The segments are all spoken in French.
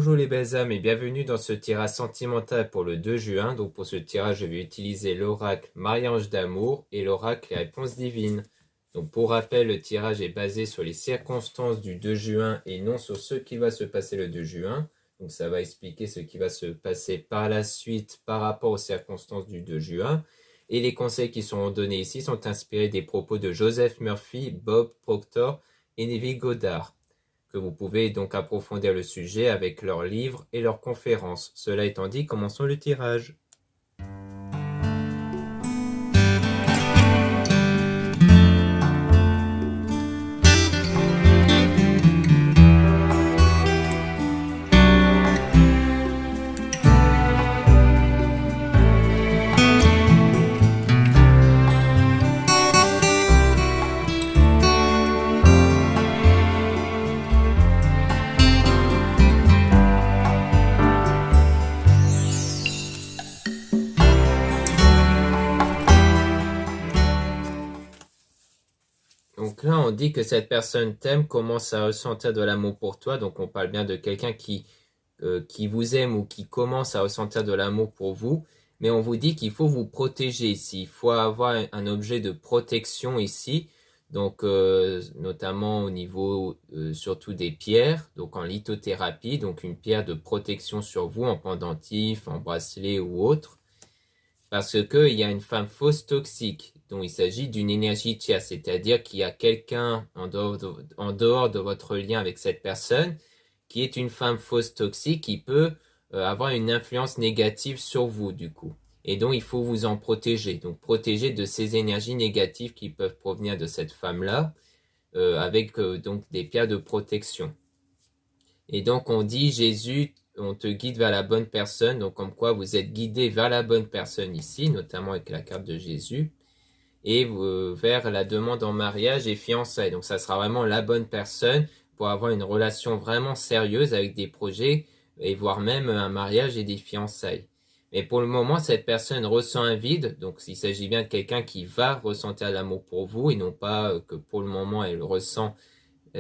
Bonjour les belles âmes et bienvenue dans ce tirage sentimental pour le 2 juin. Donc pour ce tirage, je vais utiliser l'oracle Marie-Ange d'amour et l'oracle Les réponses divines. Donc pour rappel, le tirage est basé sur les circonstances du 2 juin et non sur ce qui va se passer le 2 juin. Donc ça va expliquer ce qui va se passer par la suite par rapport aux circonstances du 2 juin. Et les conseils qui sont donnés ici sont inspirés des propos de Joseph Murphy, Bob Proctor et Neville Goddard, que vous pouvez donc approfondir le sujet avec leurs livres et leurs conférences. Cela étant dit, commençons le tirage. Donc là, on dit que cette personne t'aime, commence à ressentir de l'amour pour toi. Donc on parle bien de quelqu'un qui vous aime ou qui commence à ressentir de l'amour pour vous. Mais on vous dit qu'il faut vous protéger ici. Il faut avoir un objet de protection ici. Donc notamment au niveau surtout des pierres. Donc en lithothérapie, donc une pierre de protection sur vous en pendentif, en bracelet ou autre. Parce qu'il y a une femme fausse toxique, dont il s'agit d'une énergie tierce, c'est-à-dire qu'il y a quelqu'un en dehors de votre lien avec cette personne qui est une femme fausse toxique qui peut avoir une influence négative sur vous du coup. Et donc il faut vous en protéger, donc protéger de ces énergies négatives qui peuvent provenir de cette femme-là, avec donc des pierres de protection. Et donc on dit Jésus, on te guide vers la bonne personne, donc comme quoi vous êtes guidé vers la bonne personne ici, notamment avec la carte de Jésus, et vers la demande en mariage et fiançailles. Donc ça sera vraiment la bonne personne pour avoir une relation vraiment sérieuse avec des projets, et voire même un mariage et des fiançailles. Mais pour le moment, cette personne ressent un vide, donc il s'agit bien de quelqu'un qui va ressentir l'amour pour vous, et non pas que pour le moment elle ressent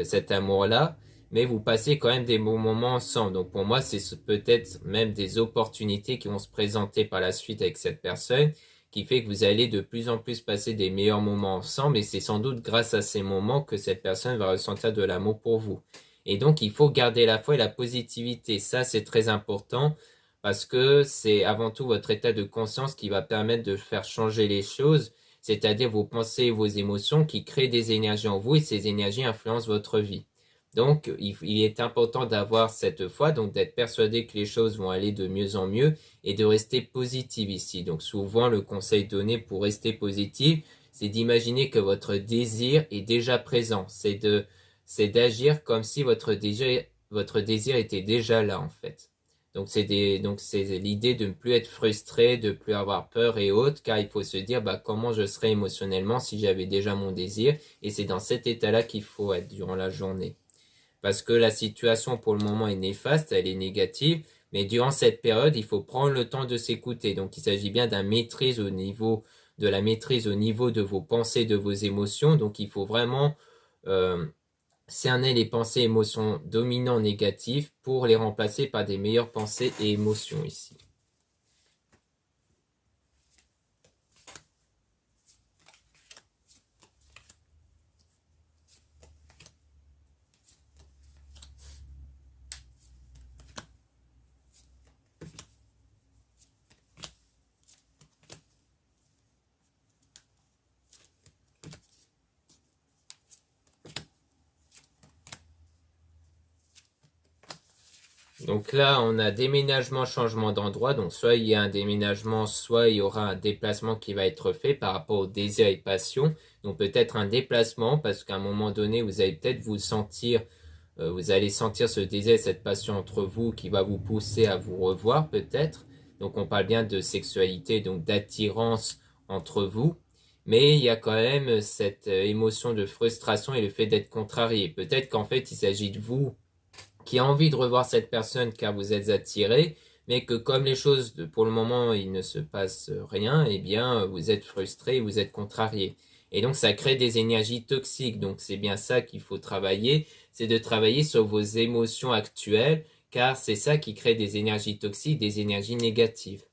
cet amour-là. Mais vous passez quand même des bons moments ensemble. Donc pour moi, c'est peut-être même des opportunités qui vont se présenter par la suite avec cette personne, qui fait que vous allez de plus en plus passer des meilleurs moments ensemble. Et c'est sans doute grâce à ces moments que cette personne va ressentir de l'amour pour vous. Et donc, il faut garder la foi et la positivité. Ça, c'est très important parce que c'est avant tout votre état de conscience qui va permettre de faire changer les choses, c'est-à-dire vos pensées et vos émotions qui créent des énergies en vous et ces énergies influencent votre vie. Donc, il est important d'avoir cette foi, donc d'être persuadé que les choses vont aller de mieux en mieux et de rester positif ici. Donc, souvent, le conseil donné pour rester positif, c'est d'imaginer que votre désir est déjà présent. C'est d'agir comme si votre désir était déjà là, en fait. Donc, c'est l'idée de ne plus être frustré, de ne plus avoir peur et autres, car il faut se dire, comment je serais émotionnellement si j'avais déjà mon désir. Et c'est dans cet état-là qu'il faut être durant la journée. Parce que la situation pour le moment est néfaste, elle est négative, mais durant cette période, il faut prendre le temps de s'écouter. Donc il s'agit bien de la maîtrise au niveau de vos pensées, de vos émotions. Donc il faut vraiment cerner les pensées et émotions dominantes négatives pour les remplacer par des meilleures pensées et émotions ici. Donc là, on a déménagement, changement d'endroit. Donc soit il y a un déménagement, soit il y aura un déplacement qui va être fait par rapport au désir et passion. Donc peut-être un déplacement parce qu'à un moment donné, vous allez peut-être vous allez sentir ce désir et cette passion entre vous qui va vous pousser à vous revoir peut-être. Donc on parle bien de sexualité, donc d'attirance entre vous. Mais il y a quand même cette émotion de frustration et le fait d'être contrarié. Peut-être qu'en fait, il s'agit de vous qui a envie de revoir cette personne car vous êtes attiré, mais que comme les choses, pour le moment, il ne se passe rien, eh bien, vous êtes frustré, vous êtes contrarié. Et donc, ça crée des énergies toxiques. Donc, c'est bien ça qu'il faut travailler, c'est de travailler sur vos émotions actuelles, car c'est ça qui crée des énergies toxiques, des énergies négatives.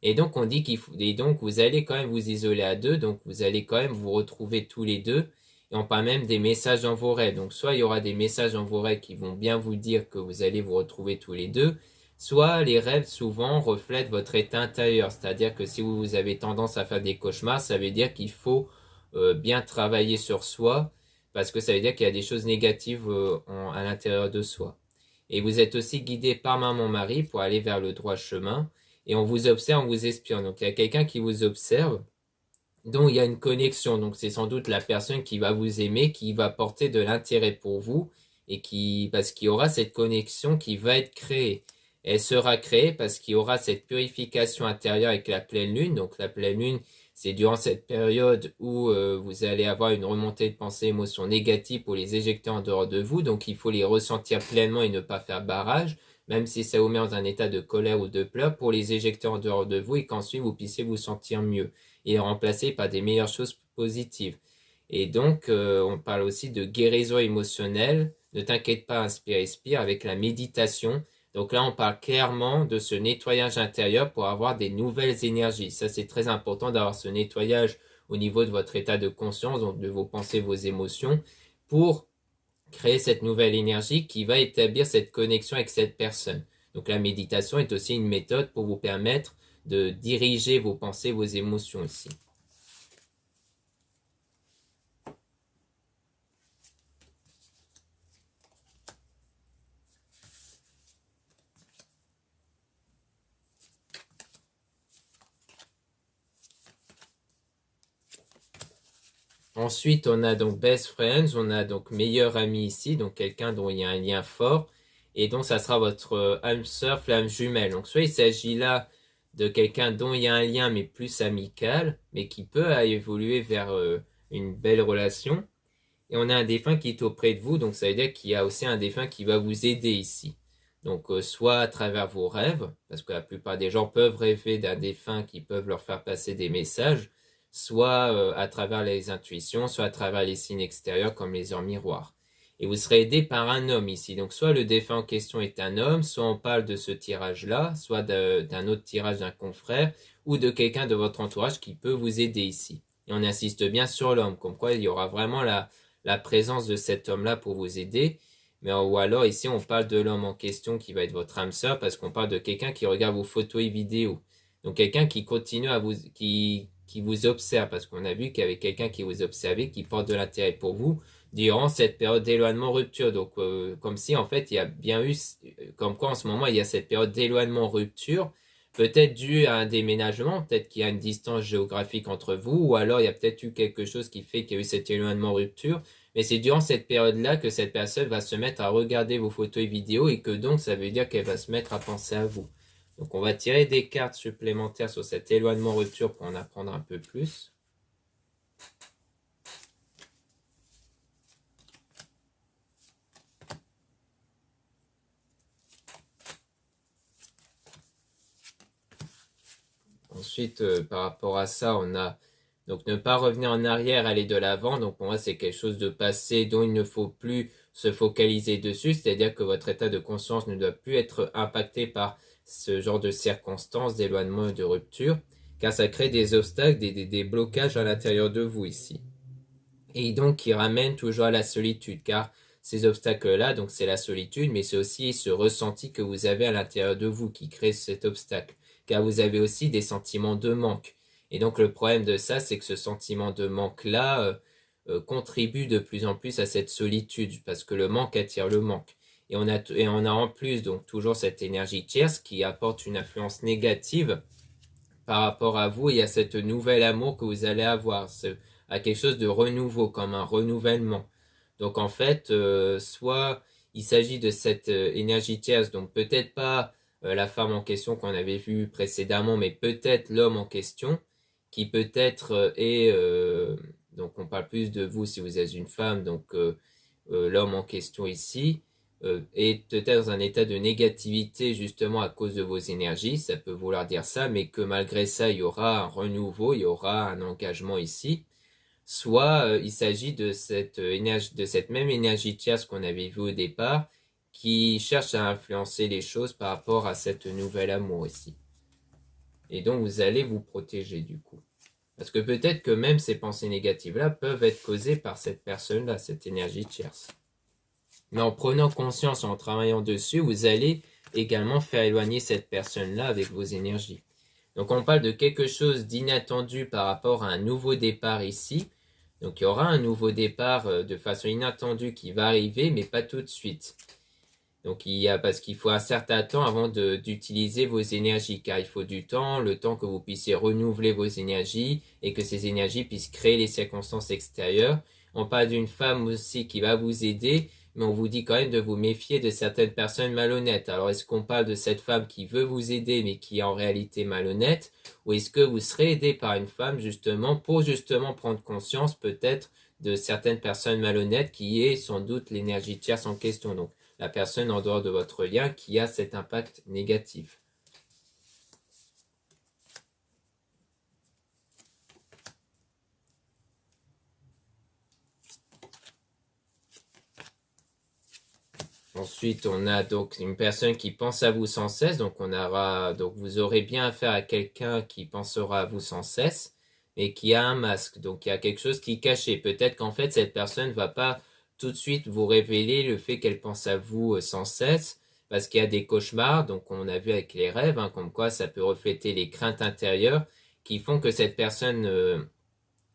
Et donc on dit et donc vous allez quand même vous isoler à deux, donc vous allez quand même vous retrouver tous les deux. Et on parle même des messages dans vos rêves. Donc soit il y aura des messages dans vos rêves qui vont bien vous dire que vous allez vous retrouver tous les deux, soit les rêves souvent reflètent votre état intérieur. C'est-à-dire que si vous avez tendance à faire des cauchemars, ça veut dire qu'il faut bien travailler sur soi, parce que ça veut dire qu'il y a des choses négatives à l'intérieur de soi. Et vous êtes aussi guidé par Maman Marie pour aller vers le droit chemin. Et on vous observe, on vous espionne. Donc il y a quelqu'un qui vous observe, dont il y a une connexion. Donc c'est sans doute la personne qui va vous aimer, qui va porter de l'intérêt pour vous, et parce qu'il y aura cette connexion qui va être créée. Elle sera créée parce qu'il y aura cette purification intérieure avec la pleine lune. Donc la pleine lune, c'est durant cette période où vous allez avoir une remontée de pensées, émotions négatives pour les éjecter en dehors de vous. Donc il faut les ressentir pleinement et ne pas faire barrage, même si ça vous met dans un état de colère ou de pleurs, pour les éjecter en dehors de vous et qu'ensuite vous puissiez vous sentir mieux et remplacé par des meilleures choses positives. Et donc, on parle aussi de guérison émotionnelle. Ne t'inquiète pas, inspire, expire avec la méditation. Donc là, on parle clairement de ce nettoyage intérieur pour avoir des nouvelles énergies. Ça, c'est très important d'avoir ce nettoyage au niveau de votre état de conscience, donc de vos pensées, vos émotions, pour créer cette nouvelle énergie qui va établir cette connexion avec cette personne. Donc la méditation est aussi une méthode pour vous permettre de diriger vos pensées, vos émotions ici. Ensuite, on a donc best friends, on a donc meilleur ami ici, donc quelqu'un dont il y a un lien fort, et donc ça sera votre âme sœur, flamme jumelle. Donc soit il s'agit là de quelqu'un dont il y a un lien mais plus amical, mais qui peut évoluer vers une belle relation. Et on a un défunt qui est auprès de vous, donc ça veut dire qu'il y a aussi un défunt qui va vous aider ici. Donc soit à travers vos rêves, parce que la plupart des gens peuvent rêver d'un défunt qui peuvent leur faire passer des messages, soit à travers les intuitions, soit à travers les signes extérieurs comme les heures miroirs. Et vous serez aidé par un homme ici. Donc soit le défunt en question est un homme, soit on parle de ce tirage-là, soit d'un autre tirage d'un confrère, ou de quelqu'un de votre entourage qui peut vous aider ici. Et on insiste bien sur l'homme, comme quoi il y aura vraiment la présence de cet homme-là pour vous aider. Mais, ou alors ici on parle de l'homme en question qui va être votre âme sœur, parce qu'on parle de quelqu'un qui regarde vos photos et vidéos. Donc quelqu'un qui continue à qui vous observe, parce qu'on a vu qu'il y avait quelqu'un qui vous observait, qui porte de l'intérêt pour vous durant cette période d'éloignement rupture. Donc comme si en fait il y a bien eu, comme quoi en ce moment il y a cette période d'éloignement rupture, peut-être dû à un déménagement, peut-être qu'il y a une distance géographique entre vous, ou alors il y a peut-être eu quelque chose qui fait qu'il y a eu cet éloignement rupture. Mais c'est durant cette période-là que cette personne va se mettre à regarder vos photos et vidéos, et que donc ça veut dire qu'elle va se mettre à penser à vous. Donc on va tirer des cartes supplémentaires sur cet éloignement rupture pour en apprendre un peu plus. Ensuite, par rapport à ça, on a donc ne pas revenir en arrière, aller de l'avant. Donc pour moi, c'est quelque chose de passé dont il ne faut plus se focaliser dessus. C'est-à-dire que votre état de conscience ne doit plus être impacté par ce genre de circonstances, d'éloignement et de rupture, car ça crée des obstacles, des blocages à l'intérieur de vous ici. Et donc qui ramènent toujours à la solitude, car ces obstacles-là, donc c'est la solitude, mais c'est aussi ce ressenti que vous avez à l'intérieur de vous qui crée cet obstacle, car vous avez aussi des sentiments de manque. Et donc le problème de ça, c'est que ce sentiment de manque-là contribue de plus en plus à cette solitude, parce que le manque attire le manque. Et on a en plus donc toujours cette énergie tierce qui apporte une influence négative par rapport à vous et à cette nouvel amour que vous allez avoir, à quelque chose de renouveau, comme un renouvellement. Donc en fait, soit il s'agit de cette énergie tierce, donc peut-être pas la femme en question qu'on avait vue précédemment, mais peut-être l'homme en question, qui peut-être donc on parle plus de vous si vous êtes une femme, donc l'homme en question ici, est peut-être dans un état de négativité justement à cause de vos énergies, ça peut vouloir dire ça, mais que malgré ça, il y aura un renouveau, il y aura un engagement ici. Soit il s'agit de cette énergie, de cette même énergie tierce qu'on avait vue au départ, qui cherche à influencer les choses par rapport à cette nouvel amour ici. Et donc vous allez vous protéger du coup. Parce que peut-être que même ces pensées négatives-là peuvent être causées par cette personne-là, cette énergie tierce. Mais en prenant conscience, en travaillant dessus, vous allez également faire éloigner cette personne-là avec vos énergies. Donc on parle de quelque chose d'inattendu par rapport à un nouveau départ ici. Donc il y aura un nouveau départ de façon inattendue qui va arriver, mais pas tout de suite. Donc parce qu'il faut un certain temps avant d'utiliser vos énergies, car il faut du temps, le temps que vous puissiez renouveler vos énergies et que ces énergies puissent créer les circonstances extérieures. On parle d'une femme aussi qui va vous aider, mais on vous dit quand même de vous méfier de certaines personnes malhonnêtes. Alors est-ce qu'on parle de cette femme qui veut vous aider mais qui est en réalité malhonnête, ou est-ce que vous serez aidé par une femme justement pour justement prendre conscience peut-être de certaines personnes malhonnêtes qui est sans doute l'énergie tierce en question. Donc la personne en dehors de votre lien qui a cet impact négatif. Ensuite, on a donc une personne qui pense à vous sans cesse, donc vous aurez bien affaire à quelqu'un qui pensera à vous sans cesse, mais qui a un masque, donc il y a quelque chose qui est caché. Peut-être qu'en fait, cette personne ne va pas tout de suite vous révéler le fait qu'elle pense à vous sans cesse, parce qu'il y a des cauchemars, donc on a vu avec les rêves, comme quoi ça peut refléter les craintes intérieures qui font que cette personne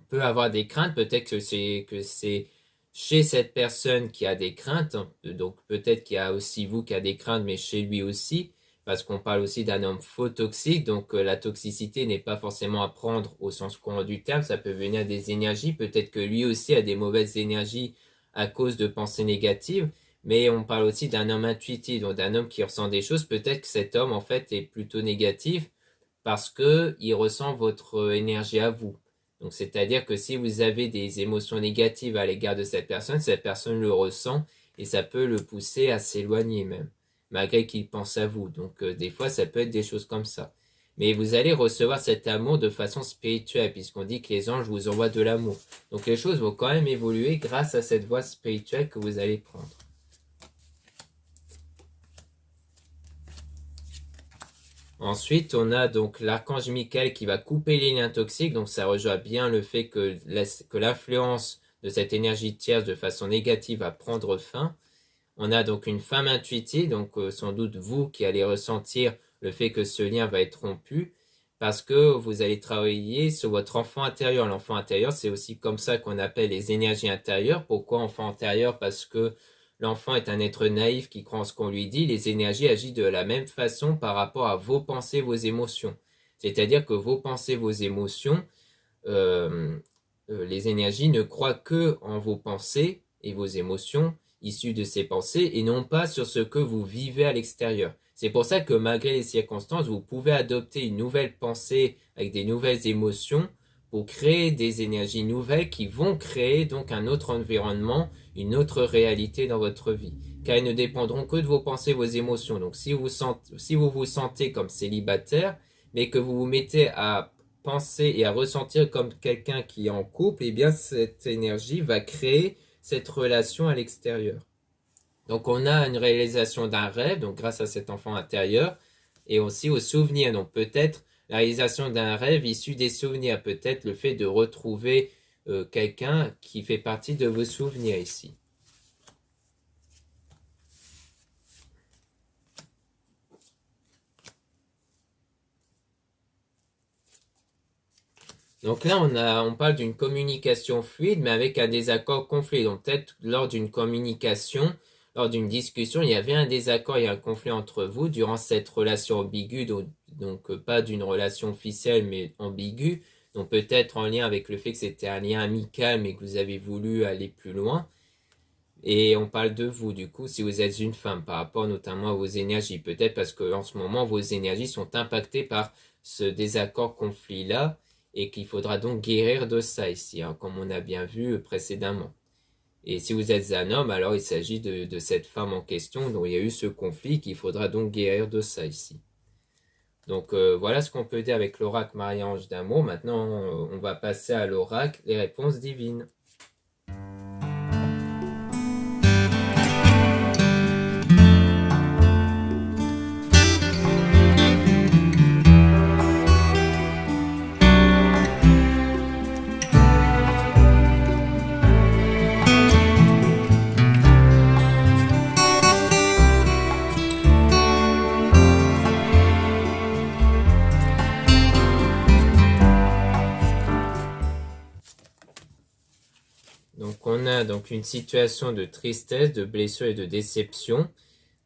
peut avoir des craintes. Peut-être que c'est chez cette personne qui a des craintes, donc peut-être qu'il y a aussi vous qui a des craintes, mais chez lui aussi, parce qu'on parle aussi d'un homme faux toxique, donc la toxicité n'est pas forcément à prendre au sens courant du terme, ça peut venir des énergies, peut-être que lui aussi a des mauvaises énergies à cause de pensées négatives, mais on parle aussi d'un homme intuitif, donc d'un homme qui ressent des choses, peut-être que cet homme en fait est plutôt négatif, parce que il ressent votre énergie à vous. Donc, c'est-à-dire que si vous avez des émotions négatives à l'égard de cette personne le ressent et ça peut le pousser à s'éloigner même, malgré qu'il pense à vous. Donc, des fois, ça peut être des choses comme ça. Mais vous allez recevoir cet amour de façon spirituelle, puisqu'on dit que les anges vous envoient de l'amour. Donc, les choses vont quand même évoluer grâce à cette voie spirituelle que vous allez prendre. Ensuite, on a donc l'archange Michael qui va couper les liens toxiques. Donc, ça rejoint bien le fait que l'influence de cette énergie tierce de façon négative va prendre fin. On a donc une femme intuitive, donc sans doute vous qui allez ressentir le fait que ce lien va être rompu parce que vous allez travailler sur votre enfant intérieur. L'enfant intérieur, c'est aussi comme ça qu'on appelle les énergies intérieures. Pourquoi enfant intérieur? Parce que l'enfant est un être naïf qui croit en ce qu'on lui dit. Les énergies agissent de la même façon par rapport à vos pensées, vos émotions. C'est-à-dire que vos pensées, vos émotions, les énergies ne croient que en vos pensées et vos émotions issues de ces pensées et non pas sur ce que vous vivez à l'extérieur. C'est pour ça que malgré les circonstances, vous pouvez adopter une nouvelle pensée avec des nouvelles émotions pour créer des énergies nouvelles qui vont créer donc un autre environnement, une autre réalité dans votre vie. Car elles ne dépendront que de vos pensées, vos émotions. Donc si vous vous sentez comme célibataire, mais que vous vous mettez à penser et à ressentir comme quelqu'un qui est en couple, eh bien cette énergie va créer cette relation à l'extérieur. Donc on a une réalisation d'un rêve, donc grâce à cet enfant intérieur, et aussi aux souvenirs. Donc peut-être la réalisation d'un rêve issu des souvenirs, peut-être le fait de retrouver quelqu'un qui fait partie de vos souvenirs ici. Donc là, on parle d'une communication fluide, mais avec un désaccord conflit. Donc peut-être lors d'une communication, lors d'une discussion, il y avait un désaccord et un conflit entre vous durant cette relation ambiguë, donc pas d'une relation officielle, mais ambiguë. Donc peut-être en lien avec le fait que c'était un lien amical, mais que vous avez voulu aller plus loin. Et on parle de vous, du coup, si vous êtes une femme, par rapport notamment à vos énergies. Peut-être parce que en ce moment, vos énergies sont impactées par ce désaccord, conflit-là, et qu'il faudra donc guérir de ça ici, comme on a bien vu précédemment. Et si vous êtes un homme, alors il s'agit de cette femme en question dont il y a eu ce conflit qu'il faudra donc guérir de ça ici. Donc voilà ce qu'on peut dire avec l'oracle Marie-Ange d'amour. Maintenant, on va passer à l'oracle, les réponses divines. Donc on a donc une situation de tristesse, de blessure et de déception.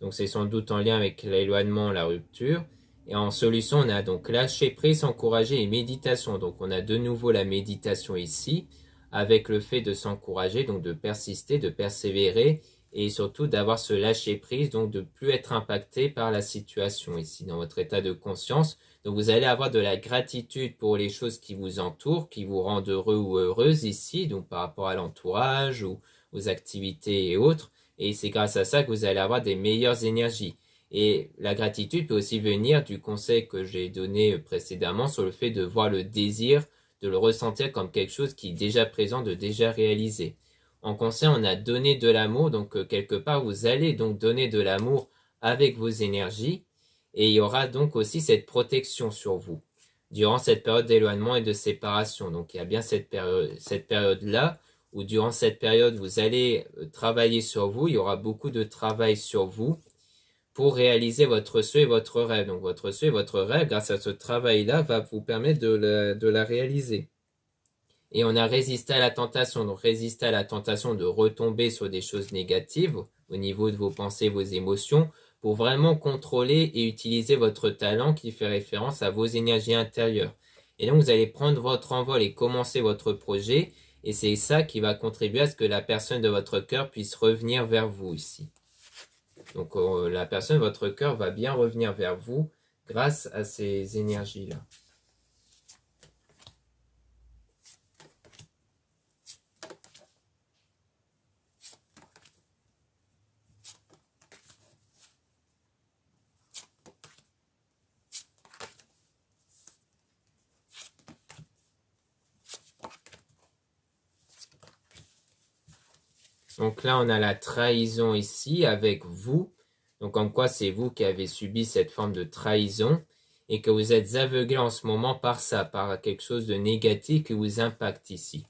Donc c'est sans doute en lien avec l'éloignement, la rupture. Et en solution, on a donc lâcher prise, encourager et méditation. Donc on a de nouveau la méditation ici, avec le fait de s'encourager, donc de persister, de persévérer, et surtout d'avoir ce lâcher prise, donc de plus être impacté par la situation ici, dans votre état de conscience. Donc vous allez avoir de la gratitude pour les choses qui vous entourent, qui vous rendent heureux ou heureuse ici, donc par rapport à l'entourage ou aux activités et autres. Et c'est grâce à ça que vous allez avoir des meilleures énergies. Et la gratitude peut aussi venir du conseil que j'ai donné précédemment sur le fait de voir le désir, de le ressentir comme quelque chose qui est déjà présent, de déjà réalisé. En conseil, on a donné de l'amour, donc quelque part, vous allez donc donner de l'amour avec vos énergies. Et il y aura donc aussi cette protection sur vous durant cette période d'éloignement et de séparation. Donc il y a bien cette période-là où durant cette période, vous allez travailler sur vous. Il y aura beaucoup de travail sur vous pour réaliser votre souhait et votre rêve. Donc votre souhait et votre rêve, grâce à ce travail-là, va vous permettre de la réaliser. Et on a résisté à la tentation, donc résister à la tentation de retomber sur des choses négatives au niveau de vos pensées, vos émotions, pour vraiment contrôler et utiliser votre talent qui fait référence à vos énergies intérieures. Et donc vous allez prendre votre envol et commencer votre projet, et c'est ça qui va contribuer à ce que la personne de votre cœur puisse revenir vers vous ici. Donc la personne de votre cœur va bien revenir vers vous grâce à ces énergies-là. Donc là, on a la trahison ici avec vous. Donc comme quoi c'est vous qui avez subi cette forme de trahison et que vous êtes aveuglé en ce moment par ça, par quelque chose de négatif qui vous impacte ici.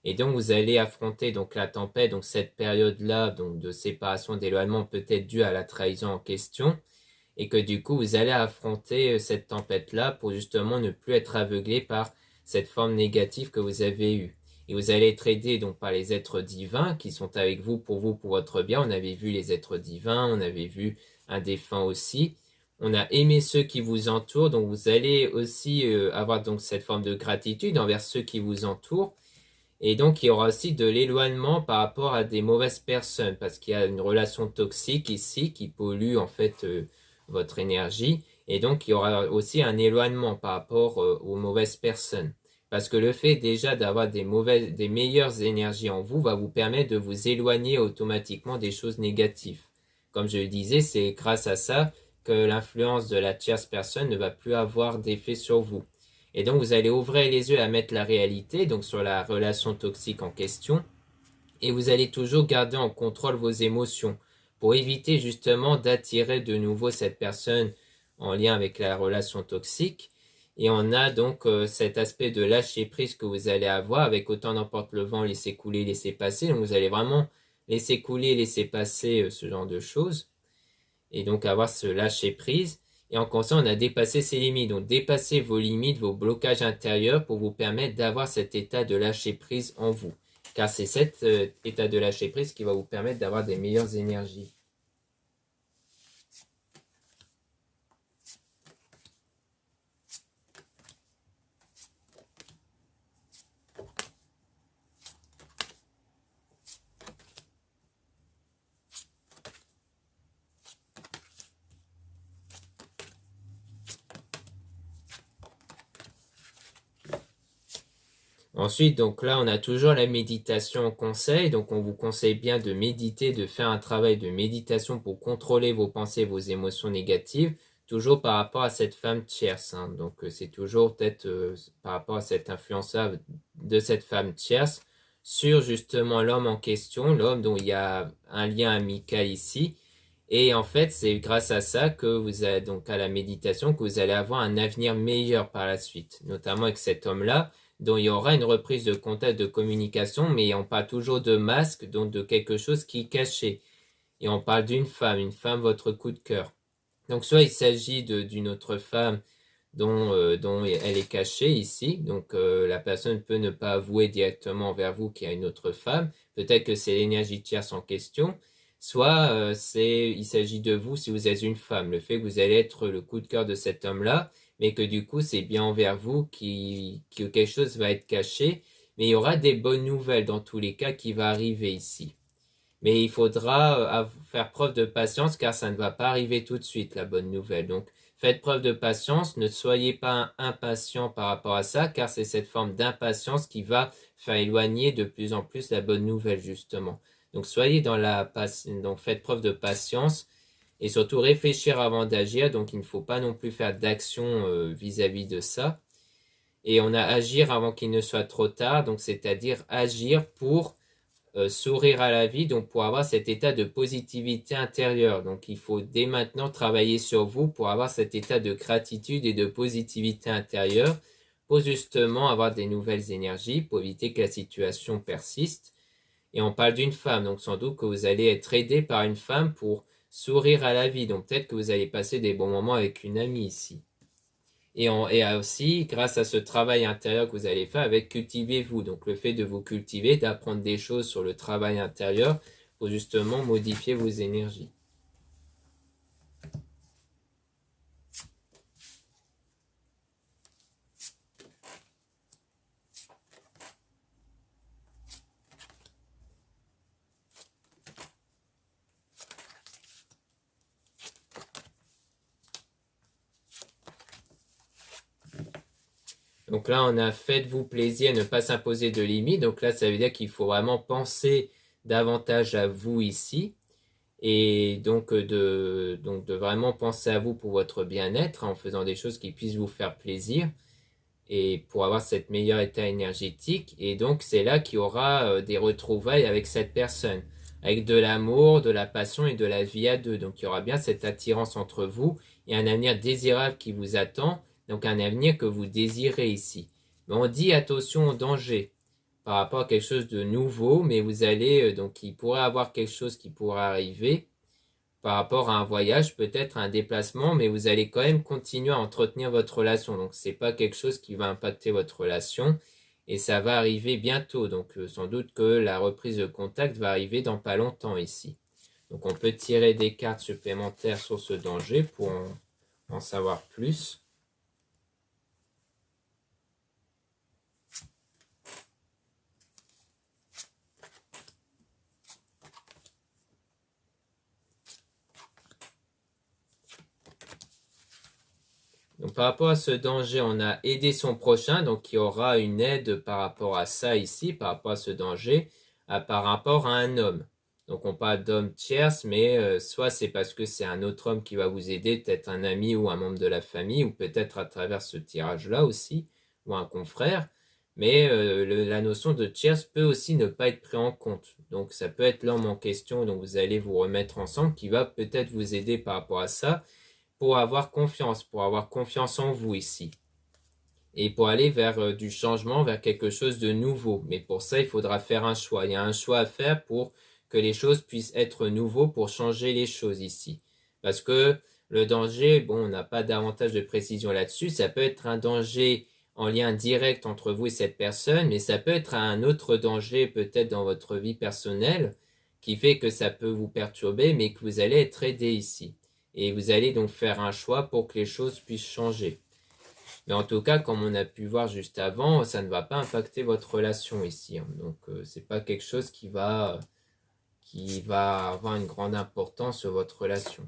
Et donc vous allez affronter donc la tempête, donc cette période-là donc de séparation, d'éloignement peut-être due à la trahison en question, et que du coup vous allez affronter cette tempête-là pour justement ne plus être aveuglé par cette forme négative que vous avez eue. Et vous allez être aidé donc par les êtres divins qui sont avec vous, pour votre bien. On avait vu les êtres divins, on avait vu un défunt aussi. On a aimé ceux qui vous entourent, donc vous allez aussi avoir donc cette forme de gratitude envers ceux qui vous entourent. Et donc il y aura aussi de l'éloignement par rapport à des mauvaises personnes, parce qu'il y a une relation toxique ici qui pollue en fait votre énergie. Et donc il y aura aussi un éloignement par rapport aux mauvaises personnes. Parce que le fait déjà d'avoir des meilleures énergies en vous va vous permettre de vous éloigner automatiquement des choses négatives. Comme je le disais, c'est grâce à ça que l'influence de la tierce personne ne va plus avoir d'effet sur vous. Et donc vous allez ouvrir les yeux à mettre la réalité, donc sur la relation toxique en question, et vous allez toujours garder en contrôle vos émotions pour éviter justement d'attirer de nouveau cette personne en lien avec la relation toxique. Et on a donc cet aspect de lâcher prise que vous allez avoir avec autant n'emporte le vent, laisser couler, laisser passer. Donc vous allez vraiment laisser couler, laisser passer ce genre de choses. Et donc avoir ce lâcher prise. Et en conscience, on a dépassé ses limites. Donc dépasser vos limites, vos blocages intérieurs pour vous permettre d'avoir cet état de lâcher prise en vous. Car c'est cet état de lâcher prise qui va vous permettre d'avoir des meilleures énergies. Ensuite, donc là, on a toujours la méditation en conseil. Donc, on vous conseille bien de méditer, de faire un travail de méditation pour contrôler vos pensées, vos émotions négatives, toujours par rapport à cette femme tierce. Hein. Donc, c'est toujours peut-être par rapport à cette influence-là de cette femme tierce sur justement l'homme en question, l'homme dont il y a un lien amical ici. Et en fait, c'est grâce à ça que vous avez donc à la méditation que vous allez avoir un avenir meilleur par la suite, notamment avec cet homme-là dont il y aura une reprise de contact de communication, mais on parle toujours de masque, donc de quelque chose qui est caché. Et on parle d'une femme, votre coup de cœur. Donc soit il s'agit d'une autre femme dont elle est cachée ici. Donc la personne peut ne pas avouer directement envers vous qu'il y a une autre femme. Peut-être que c'est l'énergie tierce en question. Soit il s'agit de vous si vous êtes une femme. Le fait que vous allez être le coup de cœur de cet homme-là, mais que du coup c'est bien envers vous que quelque chose va être caché. Mais il y aura des bonnes nouvelles dans tous les cas qui va arriver ici. Mais il faudra faire preuve de patience car ça ne va pas arriver tout de suite, la bonne nouvelle. Donc, faites preuve de patience, ne soyez pas impatient par rapport à ça car c'est cette forme d'impatience qui va faire éloigner de plus en plus la bonne nouvelle, justement. Donc, soyez dans donc faites preuve de patience et surtout réfléchir avant d'agir. Donc, il ne faut pas non plus faire d'action vis-à-vis de ça. Et on a agir avant qu'il ne soit trop tard, donc c'est-à-dire agir pour sourire à la vie, donc pour avoir cet état de positivité intérieure. Donc il faut dès maintenant travailler sur vous pour avoir cet état de gratitude et de positivité intérieure pour justement avoir des nouvelles énergies, pour éviter que la situation persiste. Et on parle d'une femme, donc sans doute que vous allez être aidé par une femme pour sourire à la vie. Donc peut-être que vous allez passer des bons moments avec une amie ici. Et aussi, grâce à ce travail intérieur que vous allez faire avec cultivez-vous. Donc le fait de vous cultiver, d'apprendre des choses sur le travail intérieur pour justement modifier vos énergies. Donc là, on a faites-vous plaisir, ne pas s'imposer de limites. Donc là, ça veut dire qu'il faut vraiment penser davantage à vous ici. Et donc de vraiment penser à vous pour votre bien-être en faisant des choses qui puissent vous faire plaisir et pour avoir cette meilleure état énergétique. Et donc c'est là qu'il y aura des retrouvailles avec cette personne, avec de l'amour, de la passion et de la vie à deux. Donc il y aura bien cette attirance entre vous et un avenir désirable qui vous attend, donc un avenir que vous désirez ici. Mais on dit attention au danger par rapport à quelque chose de nouveau, mais vous allez, donc il pourrait avoir quelque chose qui pourrait arriver par rapport à un voyage, peut-être un déplacement, mais vous allez quand même continuer à entretenir votre relation. Donc c'est pas quelque chose qui va impacter votre relation et ça va arriver bientôt. Donc sans doute que la reprise de contact va arriver dans pas longtemps ici. Donc on peut tirer des cartes supplémentaires sur ce danger pour en savoir plus. Donc par rapport à ce danger, on a aidé son prochain, donc il y aura une aide par rapport à ça ici, par rapport à ce danger, par rapport à un homme. Donc on parle d'homme tierce, mais soit c'est parce que c'est un autre homme qui va vous aider, peut-être un ami ou un membre de la famille, ou peut-être à travers ce tirage-là aussi, ou un confrère. Mais la notion de tierce peut aussi ne pas être prise en compte. Donc ça peut être l'homme en question dont vous allez vous remettre ensemble qui va peut-être vous aider par rapport à ça pour avoir confiance en vous ici. Et pour aller vers du changement, vers quelque chose de nouveau. Mais pour ça, il faudra faire un choix. Il y a un choix à faire pour que les choses puissent être nouveaux, pour changer les choses ici. Parce que le danger, bon, on n'a pas davantage de précision là-dessus. Ça peut être un danger en lien direct entre vous et cette personne, mais ça peut être un autre danger peut-être dans votre vie personnelle qui fait que ça peut vous perturber, mais que vous allez être aidé ici. Et vous allez donc faire un choix pour que les choses puissent changer. Mais en tout cas, comme on a pu voir juste avant, ça ne va pas impacter votre relation ici. Donc, c'est pas quelque chose qui va avoir une grande importance sur votre relation.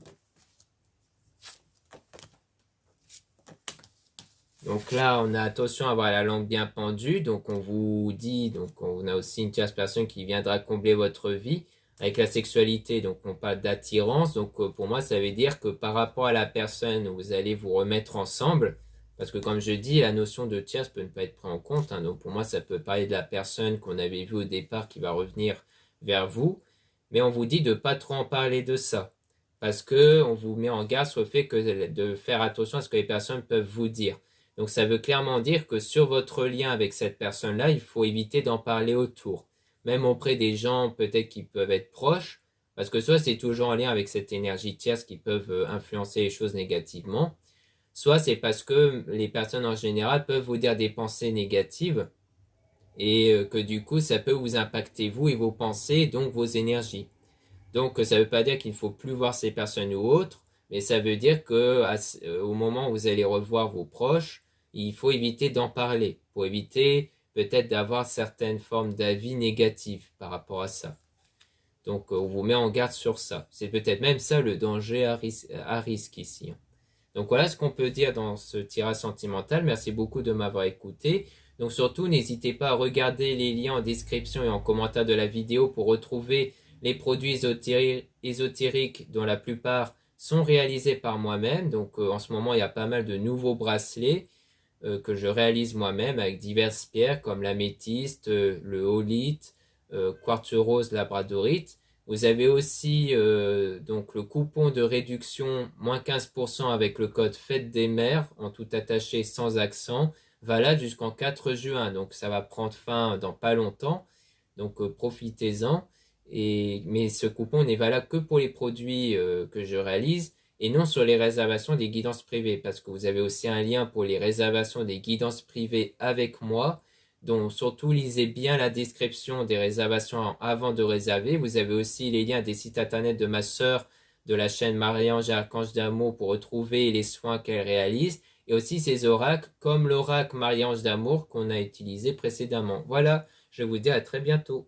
Donc là, on a attention à avoir la langue bien pendue. Donc, on vous dit, donc on a aussi une tierce personne qui viendra combler votre vie. Avec la sexualité, donc on parle d'attirance. Donc pour moi, ça veut dire que par rapport à la personne, vous allez vous remettre ensemble. Parce que comme je dis, la notion de tierce peut ne pas être prise en compte. Donc pour moi, ça peut parler de la personne qu'on avait vue au départ qui va revenir vers vous. Mais on vous dit de ne pas trop en parler de ça. Parce que on vous met en garde sur le fait que de faire attention à ce que les personnes peuvent vous dire. Donc ça veut clairement dire que sur votre lien avec cette personne-là, il faut éviter d'en parler autour. Même auprès des gens peut-être qui peuvent être proches, parce que soit c'est toujours en lien avec cette énergie tierce qui peuvent influencer les choses négativement, soit c'est parce que les personnes en général peuvent vous dire des pensées négatives et que du coup ça peut vous impacter vous et vos pensées, donc vos énergies. Donc ça ne veut pas dire qu'il ne faut plus voir ces personnes ou autres, mais ça veut dire que au moment où vous allez revoir vos proches, il faut éviter d'en parler, pour éviter peut-être d'avoir certaines formes d'avis négatifs par rapport à ça. Donc on vous met en garde sur ça. C'est peut-être même ça le danger à risque ici. Donc voilà ce qu'on peut dire dans ce tirage sentimental. Merci beaucoup de m'avoir écouté. Donc surtout, n'hésitez pas à regarder les liens en description et en commentaire de la vidéo pour retrouver les produits ésotériques dont la plupart sont réalisés par moi-même. Donc en ce moment, il y a pas mal de nouveaux bracelets que je réalise moi-même avec diverses pierres comme l'améthyste, le holite, quartz rose, labradorite. Vous avez aussi donc le coupon de réduction moins 15% avec le code Fête des Mères en tout attaché sans accent, valable jusqu'en 4 juin. Donc ça va prendre fin dans pas longtemps. Donc profitez-en. Mais ce coupon n'est valable que pour les produits que je réalise et non sur les réservations des guidances privées parce que vous avez aussi un lien pour les réservations des guidances privées avec moi. Donc surtout lisez bien la description des réservations avant de réserver. Vous avez aussi les liens des sites internet de ma sœur de la chaîne Marie-Ange et Archange d'amour pour retrouver les soins qu'elle réalise et aussi ses oracles comme l'oracle Marie-Ange d'amour qu'on a utilisé précédemment. Voilà, je vous dis à très bientôt.